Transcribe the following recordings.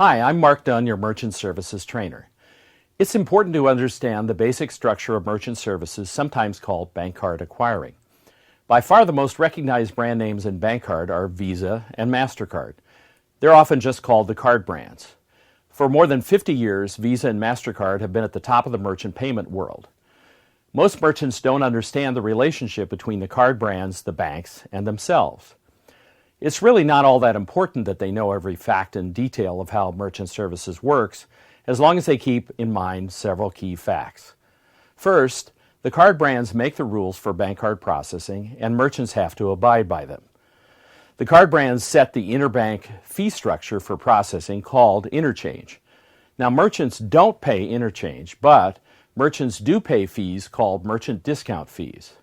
Hi, I'm Mark Dunn, your Merchant Services trainer. It's important to understand the basic structure of merchant services, sometimes called bank card acquiring. By far the most recognized brand names in bank card are Visa and MasterCard. They're often just called the card brands. For more than 50 years, Visa and MasterCard have been at the top of the merchant payment world. Most merchants don't understand the relationship between the card brands, the banks, and themselves. It's really not all that important that they know every fact and detail of how merchant services works, as long as they keep in mind several key facts. First, the card brands make the rules for bank card processing, and merchants have to abide by them. The card brands set the interbank fee structure for processing called interchange. Now, merchants don't pay interchange, but merchants do pay fees called merchant discount fees.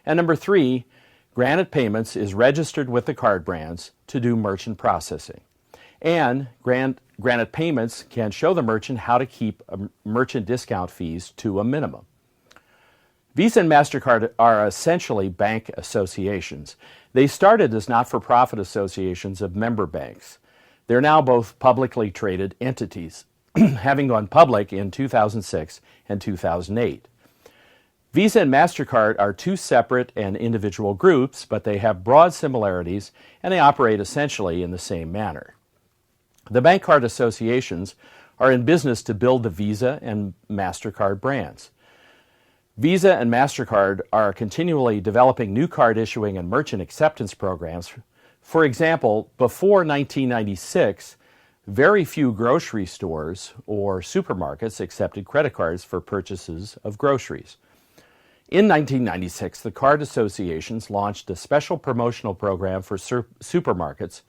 And number three, Granite Payments is registered with the card brands to do merchant processing. And Granite Payments can show the merchant how to keep merchant discount fees to a minimum. Visa and MasterCard are essentially bank associations. They started as not-for-profit associations of member banks. They're now both publicly traded entities, having gone public in 2006 and 2008. Visa and MasterCard are two separate and individual groups, but they have broad similarities and they operate essentially in the same manner. The bank card associations are in business to build the Visa and MasterCard brands. Visa and MasterCard are continually developing new card issuing and merchant acceptance programs. For example, before 1996, very few grocery stores or supermarkets accepted credit cards for purchases of groceries. In 1996, the card associations launched a special promotional program for supermarkets,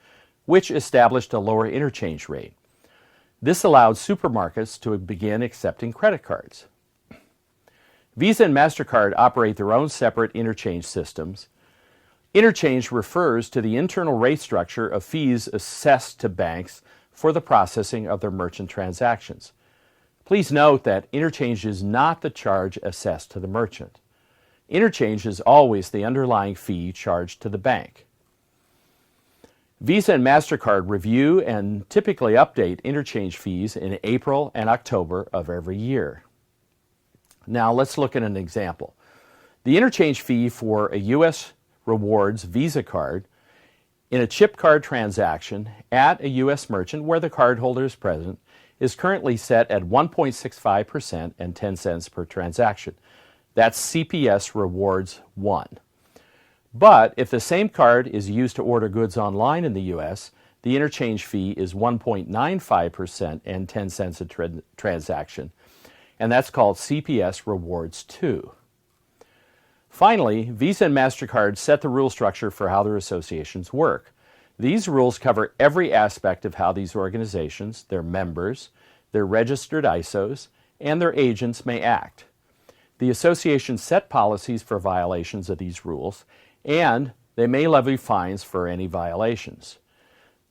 which established a lower interchange rate. This allowed supermarkets to begin accepting credit cards. Visa and MasterCard operate their own separate interchange systems. Interchange refers to the internal rate structure of fees assessed to banks for the processing of their merchant transactions. Please note that interchange is not the charge assessed to the merchant. Interchange is always the underlying fee charged to the bank. Visa and MasterCard review and typically update interchange fees in April and October of every year. Now let's look at an example. The interchange fee for a U.S. Rewards Visa card in a chip card transaction at a U.S. merchant where the cardholder is present is currently set at 1.65% and 10 cents per transaction. That's CPS Rewards 1. But if the same card is used to order goods online in the U.S., the interchange fee is 1.95% and 10 cents a transaction, and that's called CPS Rewards 2. Finally, Visa and MasterCard set the rule structure for how their associations work. These rules cover every aspect of how these organizations, their members, their registered ISOs, and their agents may act. The association set policies for violations of these rules, and they may levy fines for any violations.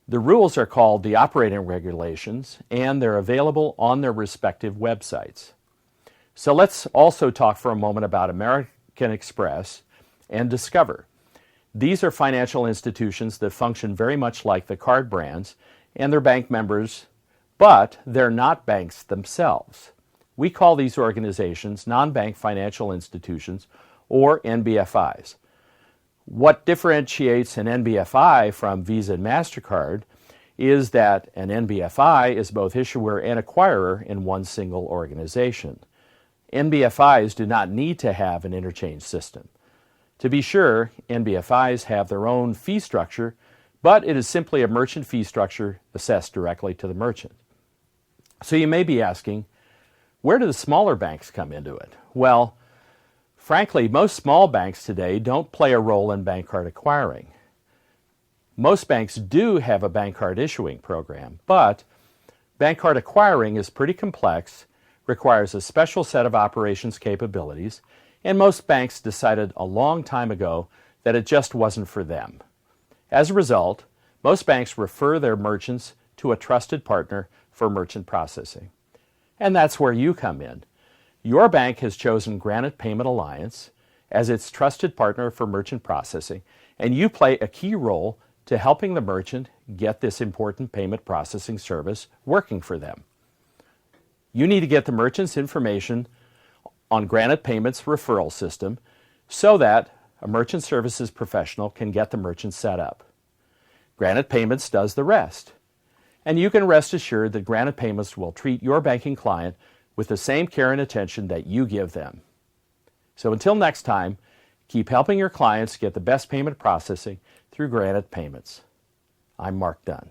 The rules are called the operating regulations, and they're available on their respective websites. So let's also talk for a moment about American Express and Discover. These are financial institutions that function very much like the card brands and their bank members, but they're not banks themselves. We call these organizations non-bank financial institutions, or NBFIs. What differentiates an NBFI from Visa and MasterCard is that an NBFI is both issuer and acquirer in one single organization. NBFIs do not need to have an interchange system. To be sure, NBFIs have their own fee structure, but it is simply a merchant fee structure assessed directly to the merchant. So you may be asking, where do the smaller banks come into it? Well, frankly, most small banks today don't play a role in bank card acquiring. Most banks do have a bank card issuing program, but bank card acquiring is pretty complex, requires a special set of operations capabilities, and most banks decided a long time ago that it just wasn't for them. As a result, most banks refer their merchants to a trusted partner for merchant processing. And that's where you come in. Your bank has chosen Granite Payment Alliance as its trusted partner for merchant processing, and you play a key role to helping the merchant get this important payment processing service working for them. You need to get the merchant's information on Granite Payment's referral system so that a merchant services professional can get the merchant set up. Granite Payments does the rest. And you can rest assured that Granite Payments will treat your banking client with the same care and attention that you give them. So until next time, keep helping your clients get the best payment processing through Granite Payments. I'm Mark Dunn.